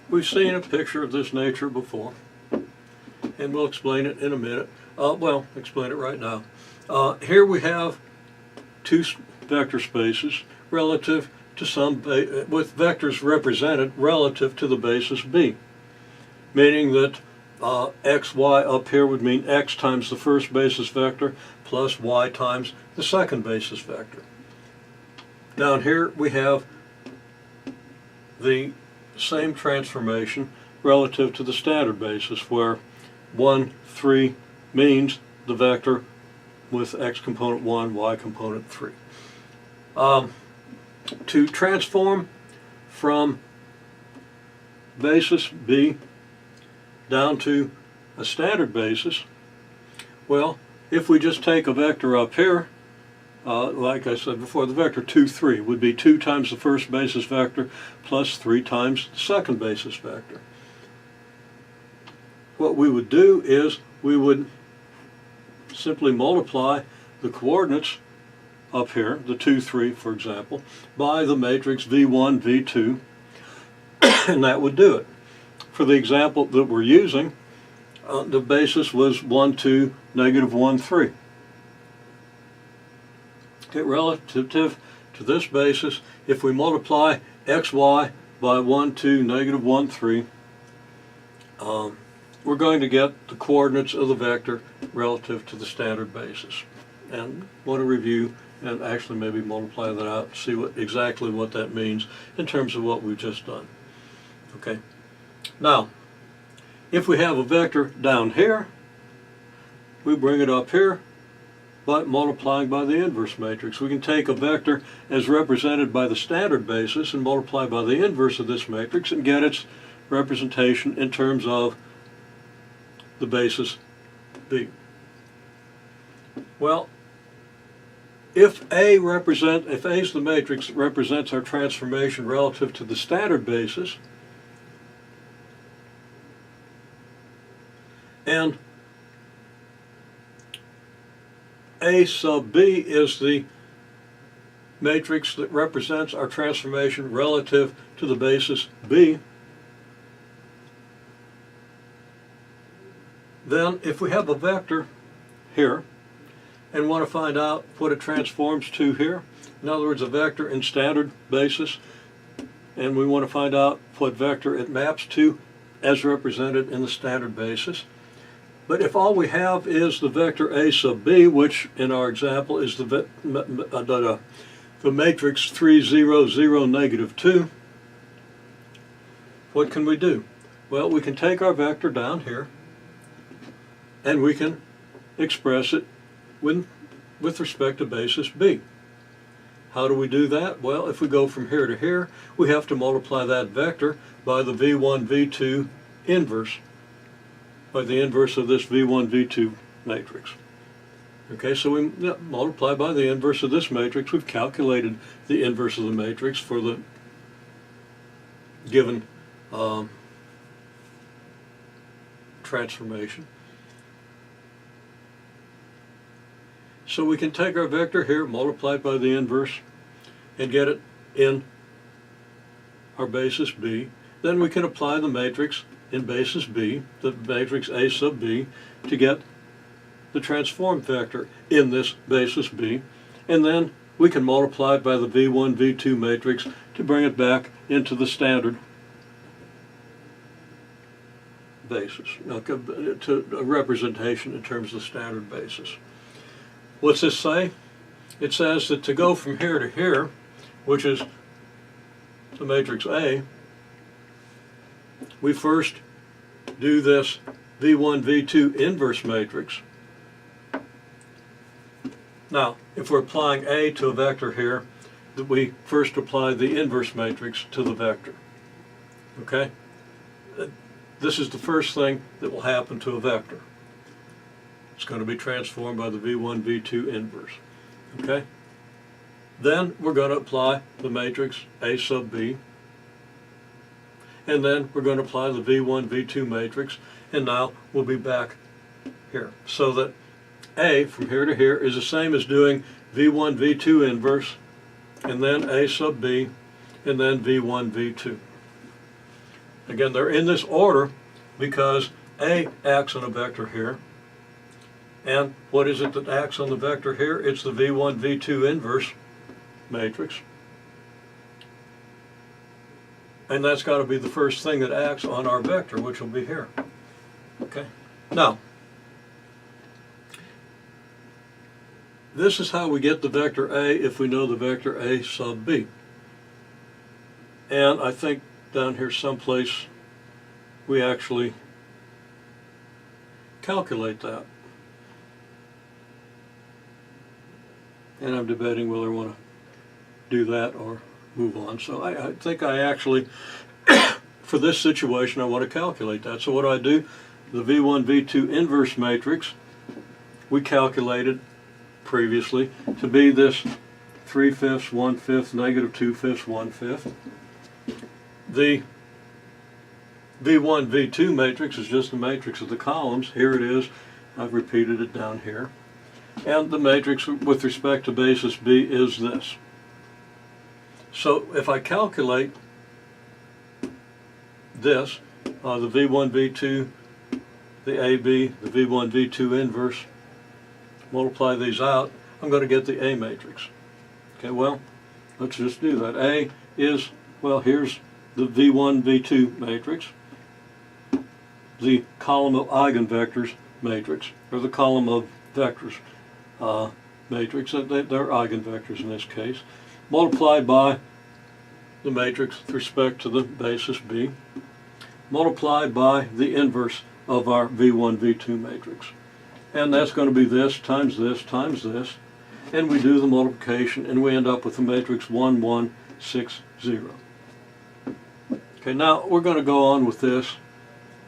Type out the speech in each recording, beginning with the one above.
we've seen a picture of this nature before, and we'll explain it in a minute. Well, explain it right now. Here we have two vector spaces relative to some, with vectors represented relative to the basis B, meaning that x, y up here would mean x times the first basis vector plus y times the second basis vector. Down here we have the same transformation relative to the standard basis, where 1, 3 means the vector with x component 1, y component 3. To transform from basis B down to a standard basis, well, if we just take a vector up here, like I said before, the vector 2, 3 would be 2 times the first basis vector plus 3 times the second basis vector. What we would do is we would simply multiply the coordinates up here, the 2, 3 for example, by the matrix V1, V2, and that would do it. For the example that we're using, the basis was 1, 2, negative 1, 3. Okay, relative to this basis, if we multiply xy by 1, 2, negative 1, 3, we're going to get the coordinates of the vector relative to the standard basis. And want to review and actually maybe multiply that out, see exactly what that means in terms of what we've just done. Okay. Now, if we have a vector down here, we bring it up here by multiplying by the inverse matrix. We can take a vector as represented by the standard basis and multiply by the inverse of this matrix and get its representation in terms of the basis B. Well, if A is the matrix that represents our transformation relative to the standard basis, and A sub B is the matrix that represents our transformation relative to the basis B, then if we have a vector here and want to find out what it transforms to here, in other words a vector in standard basis, and we want to find out what vector it maps to as represented in the standard basis. But if all we have is the vector A sub B, which in our example is the matrix 3, 0, 0, negative 2, what can we do? Well, we can take our vector down here and we can express it with respect to basis B. How do we do that? Well, if we go from here to here, we have to multiply that vector by the V1, V2 inverse, by the inverse of this V1, V2 matrix. Okay, so we multiply by the inverse of this matrix. We've calculated the inverse of the matrix for the given transformation. So we can take our vector here, multiply it by the inverse, and get it in our basis B. Then we can apply the matrix in basis B, the matrix A sub B, to get the transformed vector in this basis B. And then we can multiply it by the V1, V2 matrix to bring it back into the standard basis, to a representation in terms of the standard basis. What's this say? It says that to go from here to here, which is the matrix A, we first do this V1, V2 inverse matrix. Now, if we're applying A to a vector here, that we first apply the inverse matrix to the vector. Okay? This is the first thing that will happen to a vector. It's going to be transformed by the V1, V2 inverse. Okay? Then we're going to apply the matrix A sub B. And then we're going to apply the V1, V2 matrix. And now we'll be back here. So that A from here to here is the same as doing V1, V2 inverse, and then A sub B, and then V1, V2. Again, they're in this order because A acts on a vector here. And what is it that acts on the vector here? It's the V1, V2 inverse matrix. And that's got to be the first thing that acts on our vector, which will be here. Okay. Now, this is how we get the vector A if we know the vector A sub B. And I think down here someplace we actually calculate that. And I'm debating whether I want to do that or move on. So I think I actually, for this situation, I want to calculate that. So what do? The V1, V2 inverse matrix, we calculated previously to be this 3/5, 1/5, negative 2/5, 1/5. The V1, V2 matrix is just the matrix of the columns. Here it is. I've repeated it down here. And the matrix with respect to basis B is this. So if I calculate this, the V1, V2, the AB, the V1, V2 inverse, multiply these out, I'm going to get the A matrix. Okay, well, let's just do that. A is, well, here's the V1, V2 matrix, the column of eigenvectors matrix, or the column of vectors matrix, they're eigenvectors in this case, multiplied by the matrix with respect to the basis B, multiplied by the inverse of our V1, V2 matrix. And that's going to be this times this times this. And we do the multiplication and we end up with the matrix 1, 1, 6, 0. Okay, now we're going to go on with this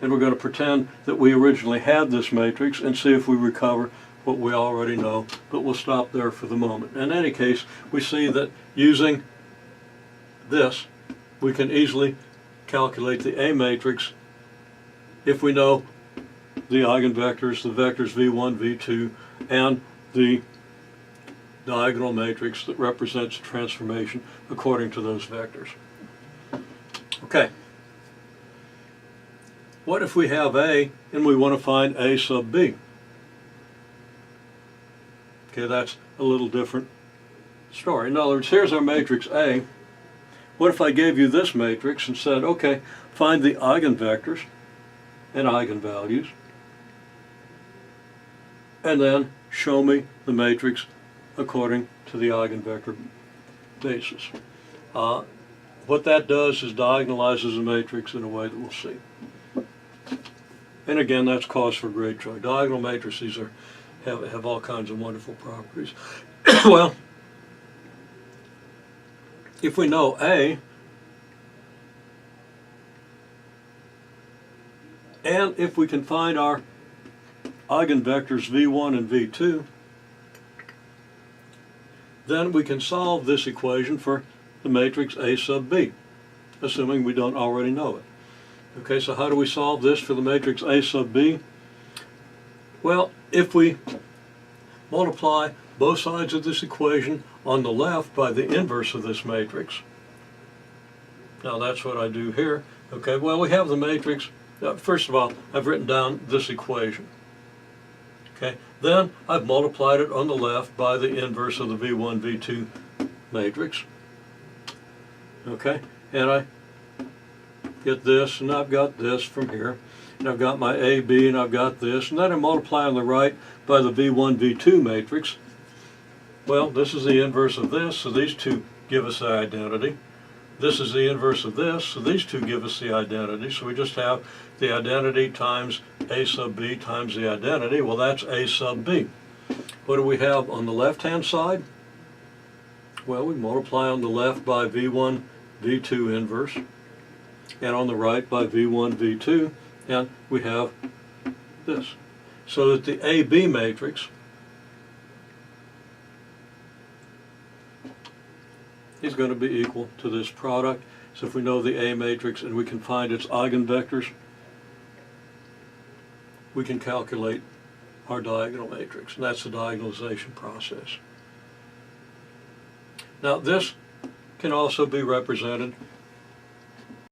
and we're going to pretend that we originally had this matrix and see if we recover what we already know, but we'll stop there for the moment. In any case, we see that using this, we can easily calculate the A matrix if we know the eigenvectors, the vectors V1, V2, and the diagonal matrix that represents transformation according to those vectors. Okay. What if we have A and we want to find A sub B? Okay, that's a little different story. In other words, here's our matrix A. What if I gave you this matrix and said, okay, find the eigenvectors and eigenvalues, and then show me the matrix according to the eigenvector basis. What that does is diagonalizes the matrix in a way that we'll see. And again, that's cause for great joy. Diagonal matrices have all kinds of wonderful properties. Well, if we know A, and if we can find our eigenvectors V1 and V2, then we can solve this equation for the matrix A sub B, assuming we don't already know it. Okay, so how do we solve this for the matrix A sub B? Well, if we multiply both sides of this equation on the left by the inverse of this matrix. Now that's what I do here. Okay, well, we have the matrix. First of all, I've written down this equation. Okay, then I've multiplied it on the left by the inverse of the V1, V2 matrix. Okay, and I get this, and I've got this from here, and I've got my A, B, and I've got this, and then I multiply on the right by the V1, V2 matrix. Well, this is the inverse of this, so these two give us the identity. This is the inverse of this, so these two give us the identity. So we just have the identity times A sub B times the identity. Well, that's A sub B. What do we have on the left-hand side? Well, we multiply on the left by V1, V2 inverse, and on the right by V1, V2, and we have this. So that the AB matrix is going to be equal to this product. So if we know the A matrix and we can find its eigenvectors, we can calculate our diagonal matrix, and that's the diagonalization process. Now this can also be represented